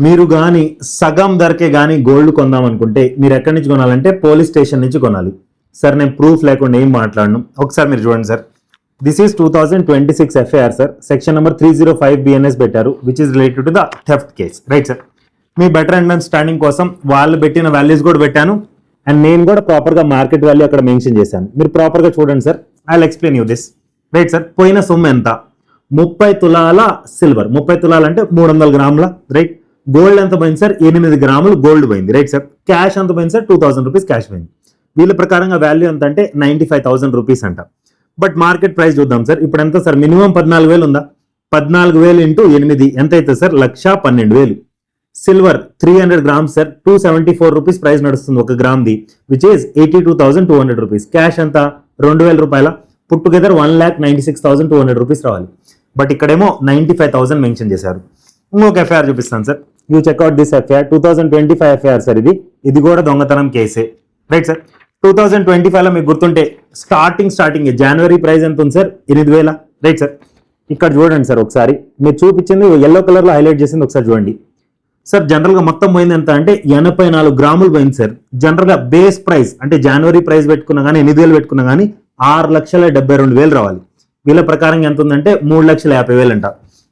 మీరు కానీ సగం ధరకే కానీ గోల్డ్ కొందాం అనుకుంటే మీరు ఎక్కడి నుంచి కొనాలంటే పోలీస్ స్టేషన్ నుంచి కొనాలి. సార్ నేను ప్రూఫ్ లేకుండా ఏం మాట్లాడను, ఒకసారి మీరు చూడండి sir. This is 2026 FIR sir, section number 305 BNS పెట్టారు, which is related to the theft case, right sir. మీ బెటర్ అండర్స్టాండింగ్ కోసం వాళ్ళు పెట్టిన వాల్యూస్ కూడా పెట్టాను, అండ్ నేను కూడా ప్రాపర్గా మార్కెట్ వాల్యూ అక్కడ మెన్షన్ చేశాను. మీరు ప్రాపర్గా చూడండి sir, I will explain you this, right sir. పోయిన సొమ్ము ఎంత? 30 తులాల సిల్వర్, 30 తులాలు అంటే 300 గ్రాముల, రైట్. గోల్డ్ ఎంత పోయింది సార్? 8 గ్రాములు గోల్డ్ పోయింది, రైట్ సార్. క్యాష్ ఎంత పోయింది సార్? 2000 రూపీస్ క్యాష్ పోయింది. వీళ్ళ ప్రకారంగా వాల్యూ ఎంత అంటే 95,000 రూపీస్ అంట. బట్ మార్కెట్ ప్రైస్ చూద్దాం సార్, ఇప్పుడు ఎంత సార్? మినిమం 14,000 ఉందా? 14,000 ఇంటూ 8 ఎంత అవుతుంది sir? 1,12,000. Silver 300 grams sir, 274 rupees price నడుస్తుంది ఒక గ్రామ్ది, విచ్ ఈస్ 82,200 రూపీస్. క్యాష్ ఎంత? 2,000 రూపాయల. పుట్ టుగెదర్ 1,96,200 రూపీస్ రావాలి. బట్ ఇక్కడేమో 95,000 మెన్షన్ చేశారు. ఇంకొక ఎఫ్ఐఆర్ చూపిస్తాను sir, you checkout this FIR. 2025 FIR sir ఇది కూడా దొంగతనం కేసే, రైట్ సార్. 2025లో మీకు గుర్తుంటే స్టార్టింగ్ జనవరి ప్రైస్ ఎంత ఉంది సార్? 8,000, right sir. ఇక్కడ చూడండి సార్, ఒకసారి మీరు చూపించింది ఎల్లో కలర్లో హైలైట్ చేసింది ఒకసారి చూడండి సార్. జనరల్గా మొత్తం పోయింది ఎంత అంటే 84 గ్రాములు పోయింది సార్. జనరల్గా బేస్ ప్రైస్ అంటే జనవరి ప్రైస్ పెట్టుకున్నా కానీ 8,000 పెట్టుకున్నా కానీ 6,72,000 రావాలి. వీళ్ళ ప్రకారం ఎంత ఉందంటే 3,50,000 అంట.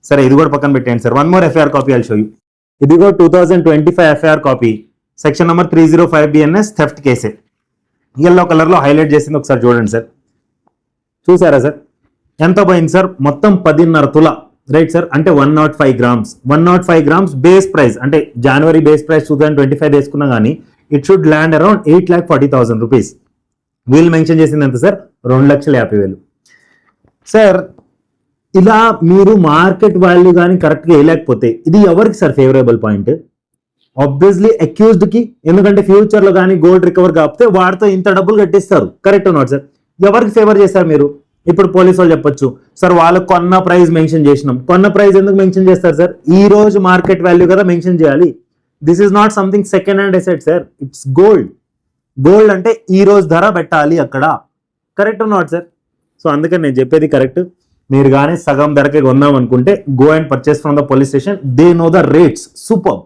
సరే ఇది కూడా పక్కన పెట్టండి sir. One more FIR copy I'll show you. ఇది కూడా 2025 FIR copy, section number 305 BNS theft కేసే. ఎల్లో కలర్లో హైలైట్ చేసింది ఒకసారి చూడండి సార్. చూసారా సార్ ఎంత పోయింది సార్? మొత్తం 10.5 తుల, రైట్ సార్. అంటే 105 గ్రామ్స్. 105 గ్రామ్స్ బేస్ ప్రైస్ అంటే జనవరి బేస్ ప్రైస్ 2025 వేసుకున్నా కానీ it should land around 8,40,000 rupees. వీళ్ళు మెన్షన్ చేసింది ఎంత సార్? 2,50,000 సార్. ఇలా మీరు మార్కెట్ వాల్యూ కానీ కరెక్ట్గా వేయలేకపోతే ఇది ఎవరికి sir favourable point? Obviously accused కి, ఎందుకంటే ఫ్యూచర్ లో కానీ గోల్డ్ రికవర్ కాకపోతే వాడితో ఇంత డబ్బులు కట్టిస్తారు, కరెక్ట్ నాట్ సార్? ఎవరికి ఫేవర్ చేస్తారు మీరు? ఇప్పుడు పోలీసు వాళ్ళు చెప్పొచ్చు సార్ వాళ్ళు కొన్న ప్రైస్ మెన్షన్ చేసినాం. కొన్న ప్రైస్ ఎందుకు మెన్షన్ చేస్తారు సార్? ఈ రోజు మార్కెట్ వాల్యూ కదా మెన్షన్ చేయాలి. This is not something second hand asset sir, it's gold. Gold అంటే ఈ రోజు ధర పెట్టాలి అక్కడ, కరెక్ట్ నాట్ సార్? సో అందుకని నేను చెప్పేది కరెక్ట్. మీరు కానీ సగం ధరకే కొందాం అనుకుంటే go and purchase from the police station, they know the rates, super.